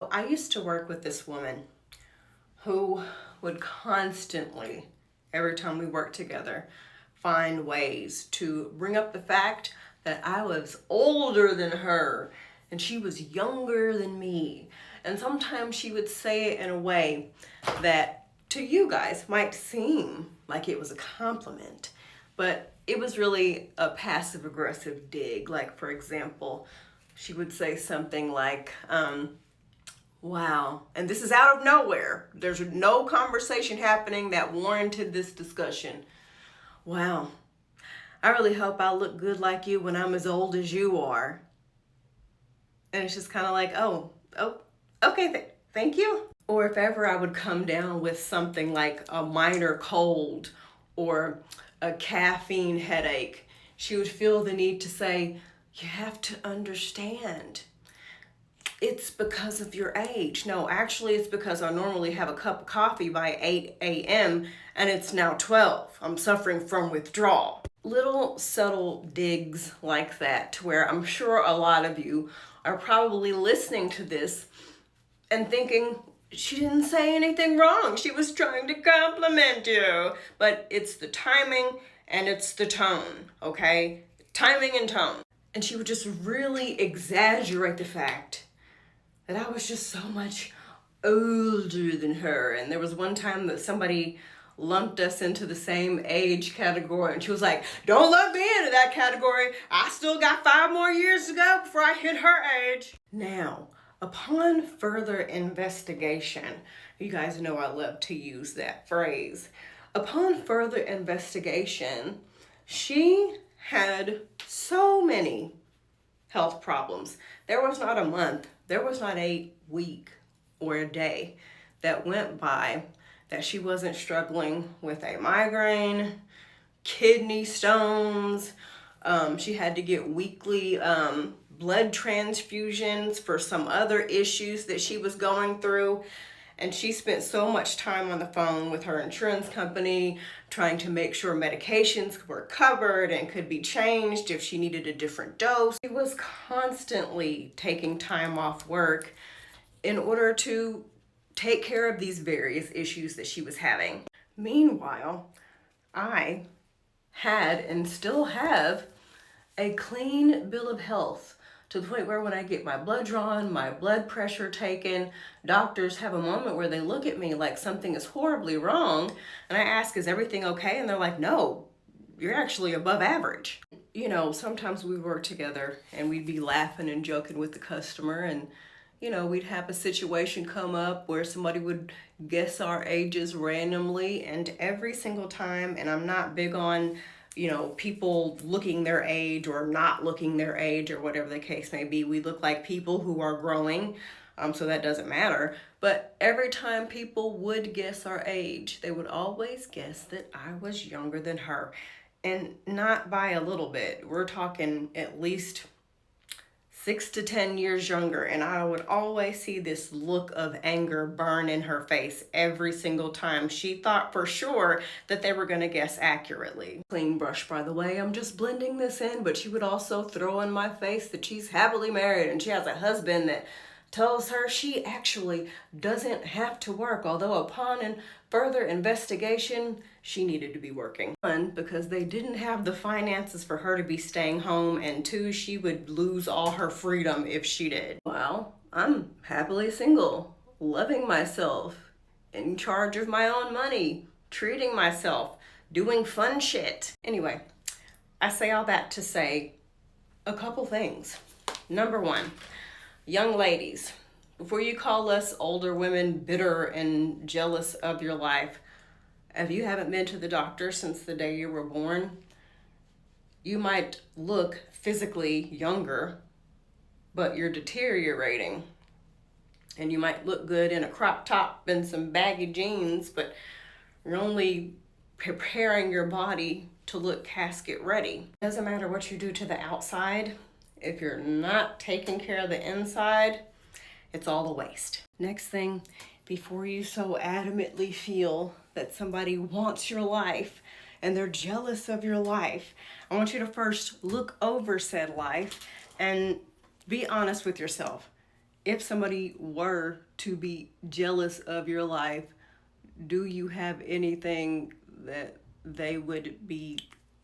I used to work with this woman who would constantly, every time we worked together, find ways to bring up the fact that I was older than her and she was younger than me. And sometimes she would say it in a way that to you guys might seem like it was a compliment, but it was really a passive aggressive dig. Like, for example, she would say something like, wow. And this is out of nowhere. There's no conversation happening that warranted this discussion. Wow. I really hope I look good like you when I'm as old as you are. And it's just kind of like, oh, okay, thank you. Or if ever I would come down with something like a minor cold or a caffeine headache, she would feel the need to say, you have to understand. It's because of your age. No, actually, it's because I normally have a cup of coffee by 8 a.m. and it's now 12. I'm suffering from withdrawal. Little subtle digs like that, to where I'm sure a lot of you are probably listening to this and thinking, she didn't say anything wrong. She was trying to compliment you. But it's the timing and it's the tone, okay? Timing and tone. And she would just really exaggerate the fact that I was just so much older than her. And there was one time that somebody lumped us into the same age category, and she was like, don't lump me into that category. I still got 5 more years to go before I hit her age. Now, upon further investigation, you guys know I love to use that phrase. Upon further investigation, she had so many health problems. There was not a month, there was not a week or a day that went by that she wasn't struggling with a migraine, kidney stones. She had to get weekly blood transfusions for some other issues that she was going through. And she spent so much time on the phone with her insurance company trying to make sure medications were covered and could be changed if she needed a different dose. She was constantly taking time off work in order to take care of these various issues that she was having. Meanwhile, I had and still have a clean bill of health, to the point where when I get my blood drawn, my blood pressure taken, doctors have a moment where they look at me like something is horribly wrong. And I ask, is everything okay? And they're like, no, you're actually above average. You know, sometimes we work together and we'd be laughing and joking with the customer, and you know, we'd have a situation come up where somebody would guess our ages randomly, and every single time, and I'm not big on, you know, people looking their age or not looking their age or whatever the case may be. We look like people who are growing, so that doesn't matter. But every time people would guess our age, they would always guess that I was younger than her. And not by a little bit. We're talking at least 6 to 10 years younger, and I would always see this look of anger burn in her face every single time. She thought for sure that they were going to guess accurately. Clean brush, by the way, I'm just blending this in, but she would also throw in my face that she's happily married and she has a husband that tells her she actually doesn't have to work, although upon further investigation, she needed to be working. One, because they didn't have the finances for her to be staying home, and 2, she would lose all her freedom if she did. Well, I'm happily single, loving myself, in charge of my own money, treating myself, doing fun shit. Anyway, I say all that to say a couple things. Number 1, young ladies, before you call us older women bitter and jealous of your life, if you haven't been to the doctor since the day you were born, you might look physically younger, but you're deteriorating. And you might look good in a crop top and some baggy jeans, but you're only preparing your body to look casket ready. It doesn't matter what you do to the outside. If you're not taking care of the inside, it's all a waste. Next thing, before you so adamantly feel that somebody wants your life and they're jealous of your life, I want you to first look over said life and be honest with yourself. if somebody were to be jealous of your life, do you have anything that they would be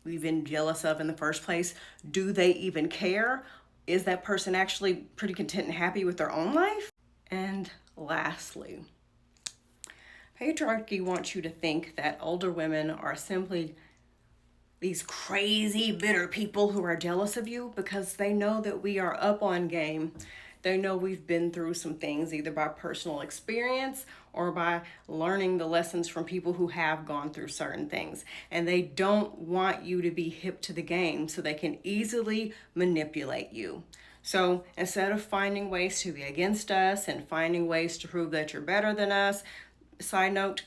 even jealous of in the first place? Do they even care? Is that person actually pretty content and happy with their own life? And lastly, patriarchy wants you to think that older women are simply these crazy, bitter people who are jealous of you because they know that we are up on game. They know we've been through some things, either by personal experience or by learning the lessons from people who have gone through certain things. And they don't want you to be hip to the game so they can easily manipulate you. So instead of finding ways to be against us and finding ways to prove that you're better than us, side note,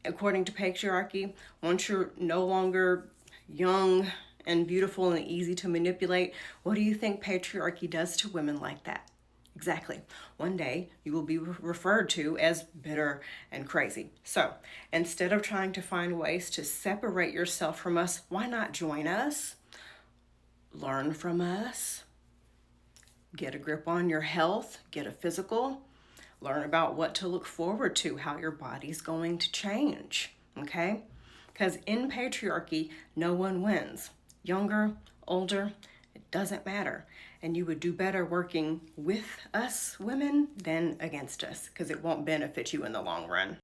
according to patriarchy, once you're no longer young and beautiful and easy to manipulate, what do you think patriarchy does to women like that? Exactly. One day you will be referred to as bitter and crazy. So instead of trying to find ways to separate yourself from us, why not join us? Learn from us. Get a grip on your health. Get a physical. Learn about what to look forward to, how your body's going to change. Okay? Because in patriarchy, no one wins. Younger, older, it doesn't matter. And you would do better working with us women than against us, because it won't benefit you in the long run.